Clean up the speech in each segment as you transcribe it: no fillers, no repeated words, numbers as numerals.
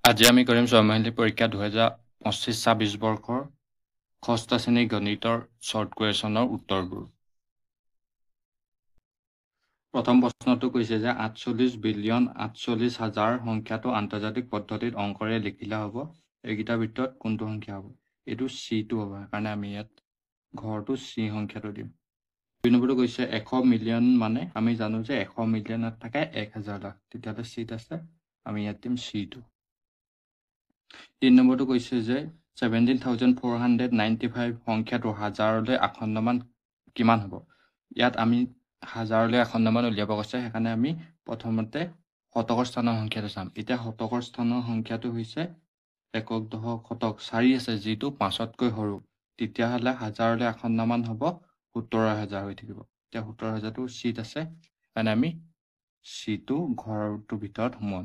আজি আমি কৰিম ছয়মাহিলী পৰীক্ষা 2025-26 বৰ্ষৰ ষষ্ঠ শ্ৰেণীৰ গণিতৰ শ্বৰ্ট কুৱেশ্যনৰ উত্তৰবোৰ। প্ৰথম প্ৰশ্নটো কৈছে যে 48,48,00,000 সংখ্যাটো আন্তৰ্জাতিক পদ্ধতিত অংকৰে লিখিলে হ'ব। এইকেইটাৰ ভিতৰত কোনটো সংখ্যা হ'ব? এইটো চিটো হ'ব, সেইকাৰণে আমি ইয়াত ঘৰটো চি সংখ্যাটো দিম। 2 নম্বৰটো কৈছে 100 মিলিয়ন মানে আমি জানো যে 100 মিলিয়নত থাকে 1000 লাখ, তেতিয়াহ'লে চিত আছে, আমি ইয়াত দিম চিটো। 3 নম্বৰটো কৈছে যে 17,495 সংখ্যাটো হাজাৰলৈ আসন্নমান কিমান হ'ব? ইয়াত আমি হাজাৰলৈ আসন্নমান উলিয়াব কৈছে, সেইকাৰণে আমি প্ৰথমতে শতকৰ স্থানৰ সংখ্যাটো চাম। এতিয়া শতকৰ স্থানৰ সংখ্যাটো হৈছে একক, দশক, শতক 4 আছে, যিটো 5তকৈ সৰু, তেতিয়াহ'লে হাজাৰলৈ আসন্নমান হ'ব 17,000 হৈ থাকিব। এতিয়া 17,000টো চিত আছে, সেইকাৰণে আমি চিটো ঘৰটোৰ ভিতৰত সোমাম।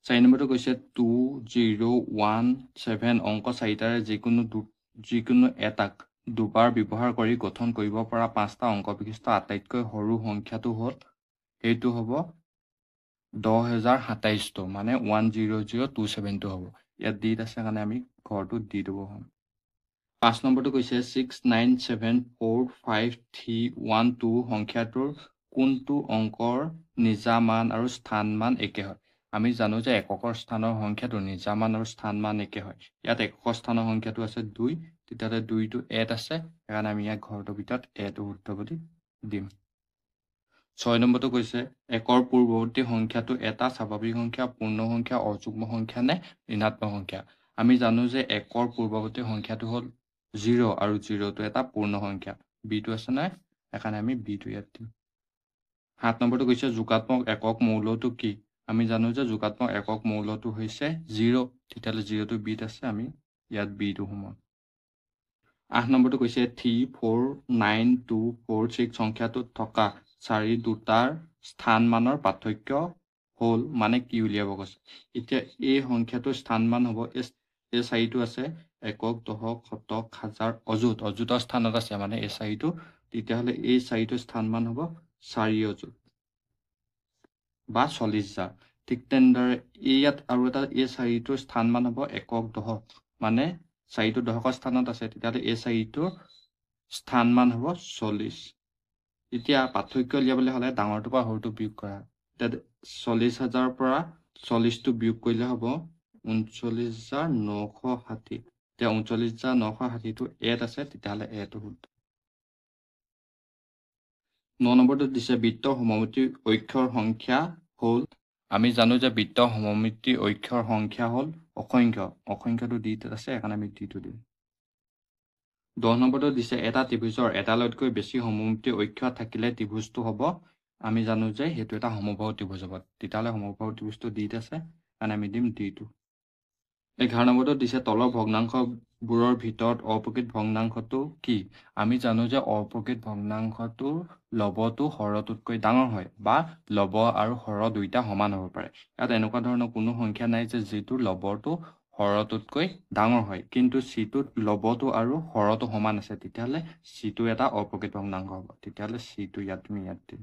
4 নম্বৰটো কৈছে 2017 অংক 4টাৰে যিকোনো এটাক দুবাৰ ব্যৱহাৰ কৰি গঠন কৰিব পৰা 5টা অংক বিশিষ্ট আটাইতকৈ সৰু সংখ্যাটো হ'ল, সেইটো হ'ব 10,027টো, মানে 100,272 হ'ব। ইয়াত ডিত আছে কাৰণে আমি ঘৰটো দি দিব হ'ম। 5 নম্বৰটো কৈছে 69745312 সংখ্যাটোৰ কোনটো অংকৰ নিজা মান আৰু স্থান মান একে হয়? আমি জানো যে এককৰ স্থানৰ সংখ্যাটো নিজা মান আৰু স্থান মান একে হয়। ইয়াত একৰ স্থানৰ সংখ্যাটো আছে 2, তেতিয়াহ'লে 2টো এত আছে, সেইকাৰণে আমি ইয়াত ঘৰটোৰ ভিতৰত এটো শুদ্ধ বুলি দিম। 6 নম্বৰটো কৈছে একৰ পূৰ্বৱৰ্তী সংখ্যাটো এটা স্বাভাৱিক সংখ্যা, পূৰ্ণ সংখ্যা, অযুগ্ম সংখ্যা নে ঋণাত্মক সংখ্যা? আমি জানো যে একৰ পূৰ্বৱৰ্তী সংখ্যাটো হ'ল 0 আৰু 0টো এটা পূৰ্ণ সংখ্যা। বিটো আছে নাই, সেইকাৰণে আমি বিটো ইয়াত দিম। 7 নম্বৰটো কৈছে যোগাত্মক একক মৌলটো কি? আমি জানো যে যোগাত্মক একক মৌলটো হৈছে 0, তেতিয়াহ'লে 0টো বিত আছে, আমি ইয়াত বিটো সোমাম। 8 নম্বৰটো কৈছে 349,246 সংখ্যাটোত থকা 4 দুটাৰ স্থান মানৰ পাৰ্থক্য হ'ল মানে কি উলিয়াব কৈছে। এতিয়া এই সংখ্যাটোৰ স্থান মান হ'ব, এই 4টো আছে একক, দশক, শতক, হাজাৰ, অযুতৰ স্থানত আছে, মানে এই 4টো, তেতিয়াহ'লে এই 4টোৰ স্থান মান হ'ব 4 অযুত বা 40,000। ঠিক তেনেদৰে ইয়াত আৰু এটা এই 4টোৰ স্থান মান হ'ব একক, দশক, মানে 4টো দশকৰ স্থানত আছে, তেতিয়াহ'লে এই 4টোৰ স্থান মান হ'ব 40। এতিয়া পাৰ্থক্য উলিয়াবলৈ হ'লে ডাঙৰটোৰ পৰা সৰুটো বিয়োগ কৰা। এতিয়া 40,000ৰ পৰা 40টো বিয়োগ কৰিলে হ'ব 39,960। এতিয়া 39,960টো এত আছে, তেতিয়াহ'লে এটো শুদ্ধ। 9 নম্বৰটো দিছে বৃত্তৰ সমমিতি অক্ষৰ সংখ্যা হ'ল, আমি জানো যে বৃত্তৰ সমমিতি অক্ষৰ সংখ্যা হ'ল অসংখ্য। অসংখ্যটো ডিত আছে, সেইকাৰণে আমি ডিটো দিম। 10 নম্বৰটো দিছে এটা ত্ৰিভুজৰ এটালৈতকৈ বেছি সমমিতি অক্ষৰ থাকিলে ত্ৰিভুজটো হ'ব, আমি জানো যে সেইটো এটা সমবাহু ত্ৰিভুজ হ'ব, তেতিয়াহ'লে সমবাহু ত্ৰিভুজটো ডিত আছে, কাৰণে আমি দিম ডিটো। 11 নম্বৰটো দিছে তলৰ ভগ্নাংশবোৰৰ ভিতৰত অপ্ৰকৃত ভগ্নাংশটো কি? আমি জানো যে অপ্ৰকৃত ভগ্নাংশটো লবটো হৰটোতকৈ ডাঙৰ হয়, বা লব আৰু হৰ দুইটা সমান হ'ব পাৰে। ইয়াত এনেকুৱা ধৰণৰ কোনো সংখ্যা নাই যে যিটো লবটো হৰটোতকৈ ডাঙৰ হয়, কিন্তু চিটোত লবটো আৰু হৰটো সমান আছে, তেতিয়াহ'লে চিটো এটা অপ্ৰকৃত ভগ্নাংশ হ'ব, তেতিয়াহ'লে চিটো ইয়াত দিম।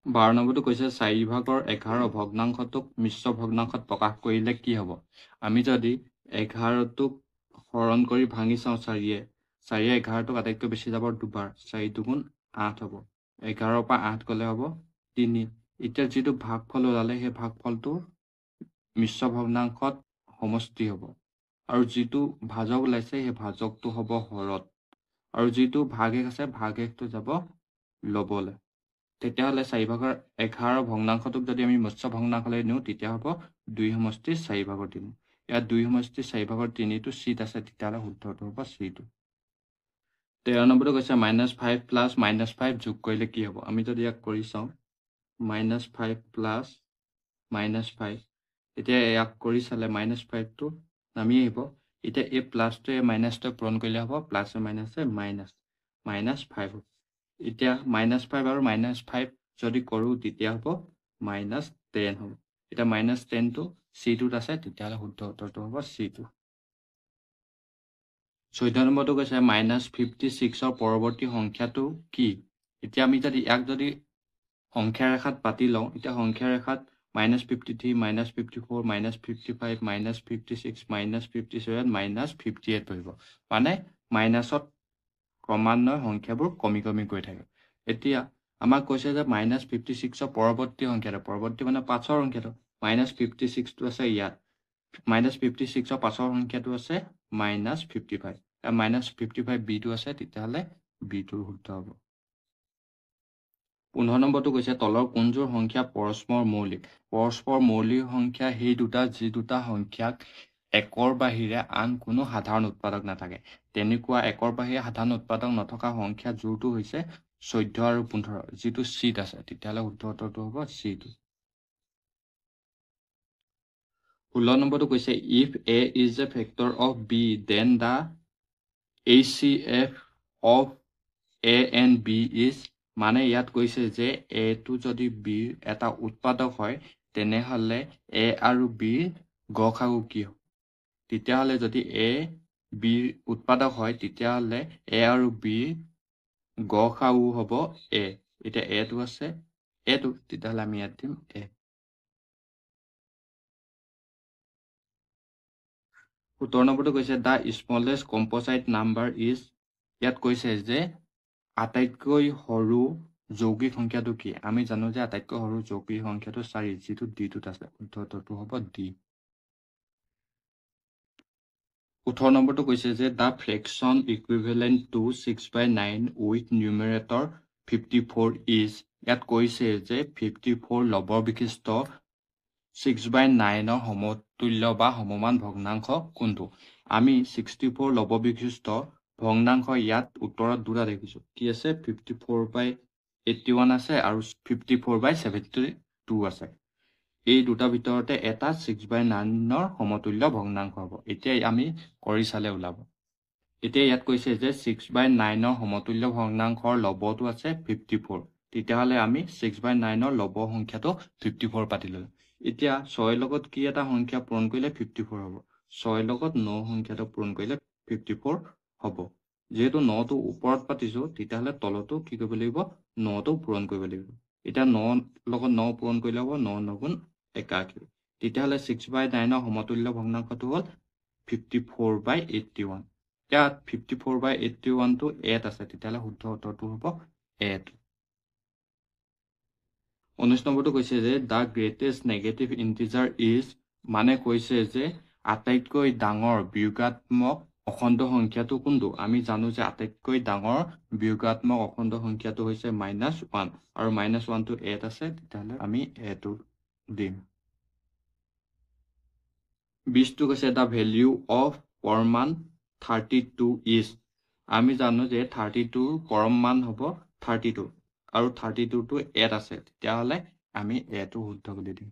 12 নম্বৰটো কৈছে 4/11 ভগ্নাংশটোক মিশ্ৰ ভগ্নাংশত প্ৰকাশ কৰিলে কি হ'ব? আমি যদি 11টোক হৰণ কৰি ভাঙি চাওঁ 4য়ে 11টোক আটাইতকৈ বেছি যাব দুবাৰ, 4 দুগুণ 8 হ'ব। 11ৰ পৰা 8 গ'লে হ'ব 3। এতিয়া যিটো ভাগফল ওলালে সেই ভাগফলটো মিশ্ৰ ভগ্নাংশত সমষ্টি হ'ব, আৰু যিটো ভাজক ওলাইছে সেই ভাজকটো হ'ব হৰত, আৰু যিটো ভাগশেষ আছে ভাগশেষটো যাব লবলে। তেতিয়াহ'লে 4/11 ভগ্নাংশটোক যদি আমি মিশ্ৰ ভগ্নাংশলৈ নিওঁ, তেতিয়া হ'ব 2/4/3। ইয়াত 2/4/3টো চিত আছে, তেতিয়াহ'লে শুদ্ধটো হ'ব চিটো। 13 নম্বৰটো কৈছে -5 প্লাছ -5 যোগ কৰিলে কি হ'ব? আমি যদি ইয়াক কৰি চাওঁ, -5 প্লাছ -5, এতিয়া ইয়াক কৰি চালে -5টো নামি আহিব। এতিয়া এই প্লাছটোৱে মাইনাছটোৱে পূৰণ কৰিলে হ'ব প্লাছে মাইনাছে -5 হ'ব। এতিয়া -5 আৰু -5 যদি কৰোঁ, তেতিয়া হ'ব -10 হ'ব। এতিয়া -10টো চিটোত আছে, তেতিয়াহ'লে শুদ্ধ উত্তৰটো হ'ব চিটো। 14 নম্বৰটো কৈছে -56ৰ পৰৱৰ্তী সংখ্যাটো কি? এতিয়া আমি যদি ইয়াক যদি সংখ্যা ৰেখাত পাতি লওঁ, এতিয়া সংখ্যা ৰেখাত -53 -54 -55 -56 -57 -58 পৰিব মানে মাইনাছত ক্ৰমান্বয়ে সংখ্যাবোৰ কমি কমি গৈ থাকে এতিয়া আমাক কৈছে যে -56 পৰৱৰ্তী সংখ্যাটো পৰৱৰ্তী মানে পাছৰ সংখ্যাটো -56 টো আছে ইয়াত -56 পাছৰ সংখ্যাটো আছে -55 -55 b টো আছে তেতিয়াহ'লে b টোৰ শুদ্ধ হ'ব 15 নম্বৰটো কৈছে তলৰ কোনযোৰ সংখ্যা পৰস্পৰ মৌলিক সংখ্যা সেই দুটা যি দুটা সংখ্যাক একৰ বাহিৰে আন কোনো সাধাৰণ উৎপাদক নাথাকে তেনেকুৱা একৰ বাহিৰে সাধাৰণ উৎপাদক নথকা সংখ্যা যোৰটো হৈছে 14 আৰু 15 যিটো চিত আছে তেতিয়াহ'লে শুদ্ধ উত্তৰটো হ'ব চি টো 16 নম্বৰটো কৈছে if a is a factor of b then the HCF of a and b is মানে ইয়াত কৈছে যে a টো যদি b এটা উৎপাদক হয় তেনেহলে a আৰু b গসাগু কি হ'ব তেতিয়াহলে যদি a b উৎপাদক হয় তেতিয়াহলে a আৰু b গসাগু হ'ব a এতিয়া a টো আছে a টো তেতিয়াহলে আমি ইয়াত দিম a 17 নম্বৰটো কৈছে the smallest composite number is ইয়াত কৈছে যে আটাইতকৈ সৰু যৌগিক সংখ্যাটো কি আমি জানো যে আটাইতকৈ সৰু যৌগিক সংখ্যাটো 4 যিটো d টোত আছে উত্তৰটো হ'ব d 18 নম্বৰটো কৈছে যে the fraction equivalent to 6/9 with numerator 54 is ইয়াত কৈছে যে 54 লবৰ বিশিষ্ট 6/9 ৰ সমতুল্য বা সমমান ভগ্নাংশ কোনটো আমি 64 লবৰ বিশিষ্ট ভগ্নাংশ ইয়াত উত্তৰত দুটা দেখিছো কি আছে 54/81 আছে আৰু 54/72 আছে এই দুটা ভিতৰতে এটা 6/9 ৰ সমতুল্য ভগ্নাংশ হ'ব এতিয়া আমি কৰি চালে ওলাব এতিয়া ইয়াত কৈছে যে 6/9 ৰ সমতুল্য ভগ্নাংশৰ লবটো আছে 54 তেতিয়াহলে আমি 6/9 ৰ লব সংখ্যাটো 54 পাতি ললো এতিয়া 6 লগত কি এটা সংখ্যা পূৰণ কৰিলে 54 হ'ব 6 লগত 9 সংখ্যাটো পূৰণ কৰিলে 54 হ'ব যেহেতু 9 টো ওপৰত পাতিছো তেতিয়াহলে তলতো কি কৰিব লাগিব 9 টো পূৰণ কৰিব লাগিব এতিয়া 9 লগত 9 পূৰণ কৰিলে হ'ব 9 9 গুণ 81 তেতিয়াহলে 6/9 ৰ সমতুল্য ভগ্নাংশটো হ'ল 54/81 ইয়াত 54/81 টো 8 আছে তেতিয়াহলে শুদ্ধ উত্তৰটো হ'ব 8 19 নম্বৰটো কৈছে যে the greatest negative integer is মানে কৈছে যে আটাইতকৈ ডাঙৰ বিয়োগাত্মক অখণ্ড সংখ্যাটো কোনটো আমি জানো যে আটাইতকৈ ডাঙৰ বিয়োগাত্মক অখণ্ড সংখ্যাটো হৈছে -1 আৰু -1 টো 8 আছে তেতিয়াহলে আমি a টো দিম 20 টো কৈছে the value of পৰম মান 32 is আমি জানো যে 32 পৰম মান হ'ব 32 আৰু 32 টো 8 আছে তেতিয়াহলে আমি a টো শুদ্ধ বুলি দিম